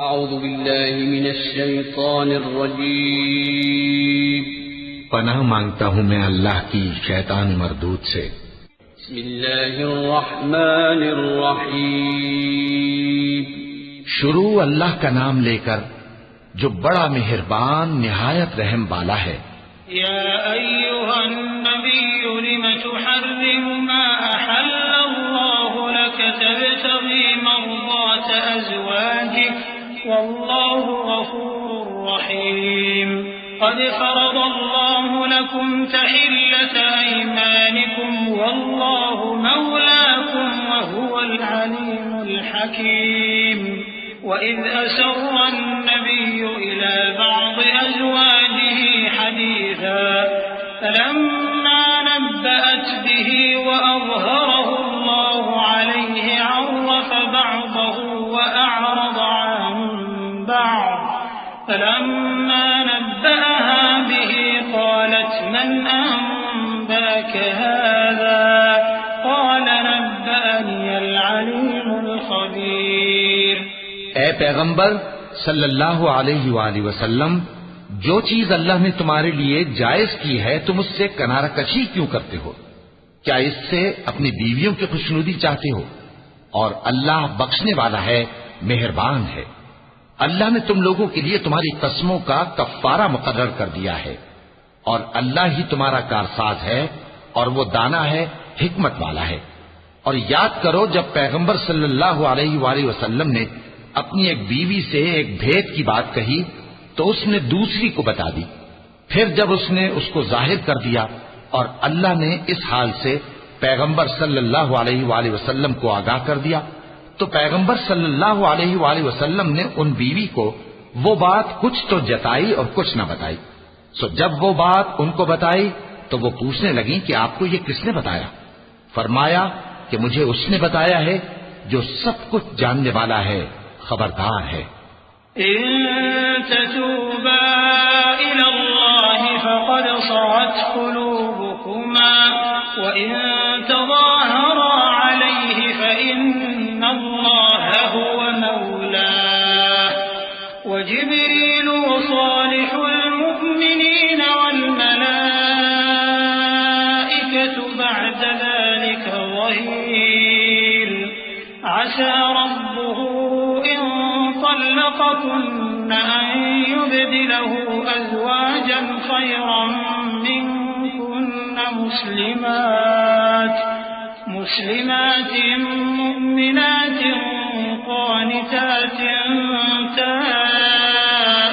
اعوذ باللہ من الشیطان الرجیم پناہ مانگتا ہوں میں اللہ کی شیطان مردود سے۔ بسم اللہ الرحمن الرحیم شروع اللہ کا نام لے کر جو بڑا مہربان نہایت رحم والا ہے۔ یا ایھا النبی لم تحرم ما احل اللہ لك تبتغی مرضات ازواجک واللہ غفور رحیم قد فرض اللہ لكم تحلة ایمانکم واللہ مولاکم وهو العلیم الحکیم وَإِذْ أَسَرَّ النَّبِيُّ إِلَى بَعْضِ أَزْوَاجِهِ حَدِيثًا فَلَمَّا نَبَّأَتْ بِهِ وَأَظْهَرَهُ اللَّهُ عَلَيْهِ عَرَّفَ بَعْضَهُ وَأَعْرَضَ عَن بَعْضٍ فَلَمَّا نَبَّأَهَا بِهِ قَالَتْ مَنْ أَنبَأَكَ هَذَا قَالَ نَبَّأَنِيَ الْعَلِيمُ الْخَبِيرُ۔ اے پیغمبر صلی اللہ علیہ وآلہ وسلم، جو چیز اللہ نے تمہارے لیے جائز کی ہے تم اس سے کنارہ کشی کیوں کرتے ہو؟ کیا اس سے اپنی بیویوں کی خوشنودی چاہتے ہو؟ اور اللہ بخشنے والا ہے، مہربان ہے۔ اللہ نے تم لوگوں کے لیے تمہاری قسموں کا کفارہ مقرر کر دیا ہے، اور اللہ ہی تمہارا کارساز ہے اور وہ دانا ہے، حکمت والا ہے۔ اور یاد کرو جب پیغمبر صلی اللہ علیہ وآلہ وسلم نے اپنی ایک بیوی سے ایک بھید کی بات کہی تو اس نے دوسری کو بتا دی، پھر جب اس نے اس کو ظاہر کر دیا اور اللہ نے اس حال سے پیغمبر صلی اللہ علیہ وآلہ وسلم کو آگاہ کر دیا تو پیغمبر صلی اللہ علیہ وآلہ وسلم نے ان بیوی کو وہ بات کچھ تو جتائی اور کچھ نہ بتائی۔ سو جب وہ بات ان کو بتائی تو وہ پوچھنے لگیں کہ آپ کو یہ کس نے بتایا؟ فرمایا کہ مجھے اس نے بتایا ہے جو سب کچھ جاننے والا ہے، خبردار ہے۔ ان تتوبا الى اللہ فقد صغت قلوبكما وان تظاہرا علیہ فإن اللہ هو مولاه وجبریل وصالح المؤمنین والملائکة بعد ذلك ظہیر عسى ربه إن طلقكن أن يبدله أزواجا خيرا منكن مسلمات مؤمنات قانتات تائبات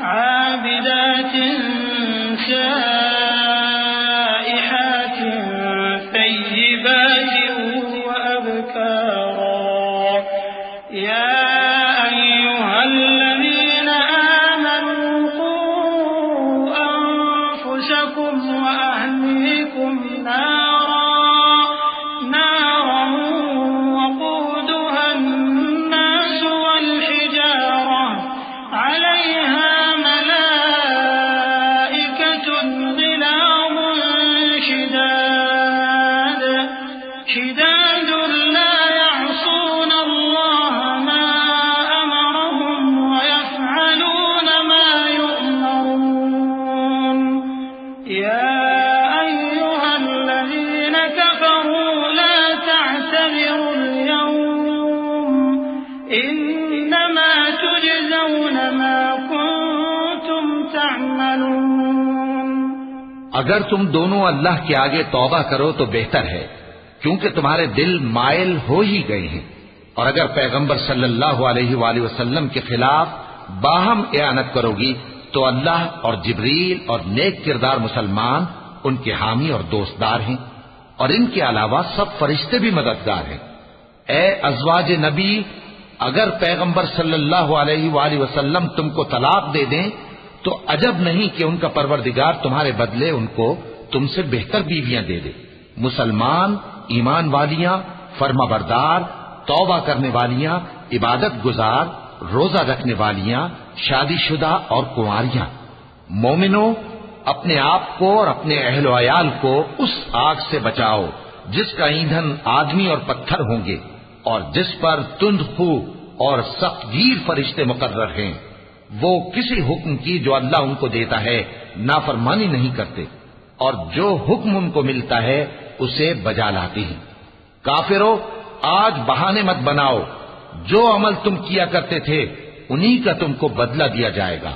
عابدات سائحات طيبات وأبكارا يا أيها الذين آمنوا قوا أنفسكم وأهليكم نارا وقودها الناس والحجارة عليها ملائكة غلاظ شداد لا يعصون الله ما أمرهم ويفعلون ما يؤمرون يا أيها الذين كفروا لا تعتذروا اليوم إنما تجزون ما كنتم تعملون۔ اگر تم دونوں اللہ کے آگے توبہ کرو تو بہتر ہے، کیونکہ تمہارے دل مائل ہو ہی گئے ہیں، اور اگر پیغمبر صلی اللہ علیہ وآلہ وسلم کے خلاف باہم اعانت کرو گی تو اللہ اور جبریل اور نیک کردار مسلمان ان کے حامی اور دوستدار ہیں، اور ان کے علاوہ سب فرشتے بھی مددگار ہیں۔ اے ازواج نبی، اگر پیغمبر صلی اللہ علیہ وآلہ وسلم تم کو طلاق دے دیں تو عجب نہیں کہ ان کا پروردگار تمہارے بدلے ان کو تم سے بہتر بیویاں دے دے، مسلمان، ایمان والیاں، فرما بردار، توبہ کرنے والیاں، عبادت گزار، روزہ رکھنے والیاں، شادی شدہ اور کنواریاں۔ مومنوں، اپنے آپ کو اور اپنے اہل و عیال کو اس آگ سے بچاؤ جس کا ایندھن آدمی اور پتھر ہوں گے، اور جس پر تند خو اور سخت گیر فرشتے مقرر ہیں، وہ کسی حکم کی جو اللہ ان کو دیتا ہے نافرمانی نہیں کرتے، اور جو حکم ان کو ملتا ہے اسے بجا لاتے ہیں۔ کافرو، آج بہانے مت بناؤ، جو عمل تم کیا کرتے تھے انہی کا تم کو بدلہ دیا جائے گا۔